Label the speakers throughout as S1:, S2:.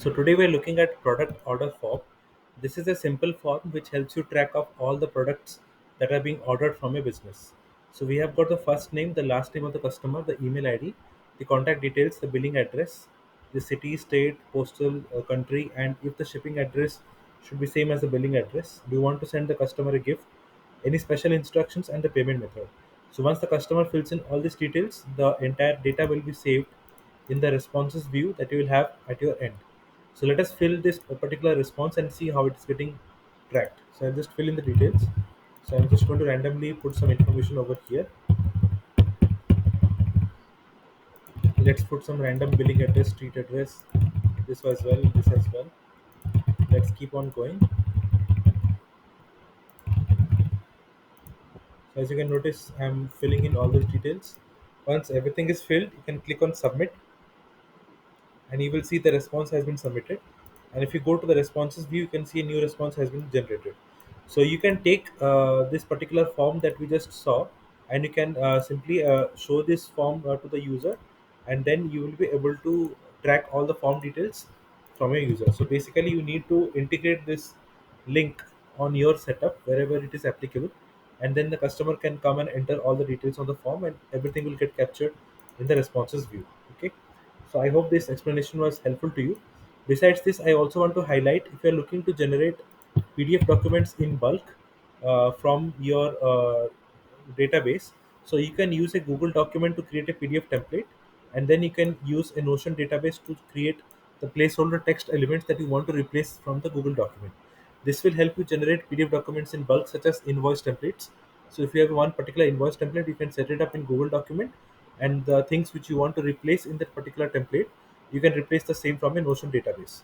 S1: So today we're looking at product order form. This is a simple form which helps you track of all the products that are being ordered from your business. So we have got the first name, the last name of the customer, the email ID, the contact details, the billing address, the city, state, postal, country, and if the shipping address should be same as the billing address. Do you want to send the customer a gift? Any special instructions and the payment method. So once the customer fills in all these details, the entire data will be saved in the responses view that you will have at your end. So let us fill this particular response and see how it is getting tracked. So I'll just fill in the details. So I'm just going to randomly put some information over here. Let's put some random billing address, street address, this as well, this as well. Let's keep on going. So as you can notice, I'm filling in all those details. Once everything is filled, you can click on submit and you will see the response has been submitted. And if you go to the responses view, you can see a new response has been generated. So you can take this particular form that we just saw, and you can simply show this form to the user, and then you will be able to track all the form details from your user. So basically you need to integrate this link on your setup wherever it is applicable, and then the customer can come and enter all the details on the form, and everything will get captured in the responses view. Okay, so I hope this explanation was helpful to you. Besides this, I also want to highlight, if you're looking to generate PDF documents in bulk from your database, so you can use a Google document to create a PDF template, and then you can use a Notion database to create the placeholder text elements that you want to replace from the Google document. This will help you generate PDF documents in bulk, such as invoice templates. So if you have one particular invoice template, you can set it up in Google document, and the things which you want to replace in that particular template, you can replace the same from a Notion database.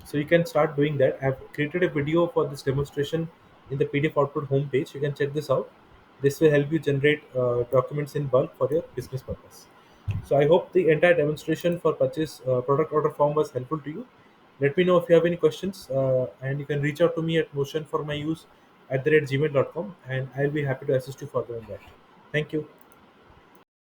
S1: So you can start doing that. I've created a video for this demonstration in the PDF output homepage. You can check this out. This will help you generate documents in bulk for your business purpose. So I hope the entire demonstration for purchase product order form was helpful to you. Let me know if you have any questions, and you can reach out to me at motion for my use at the rate gmail.com, and I'll be happy to assist you further on that. Thank you.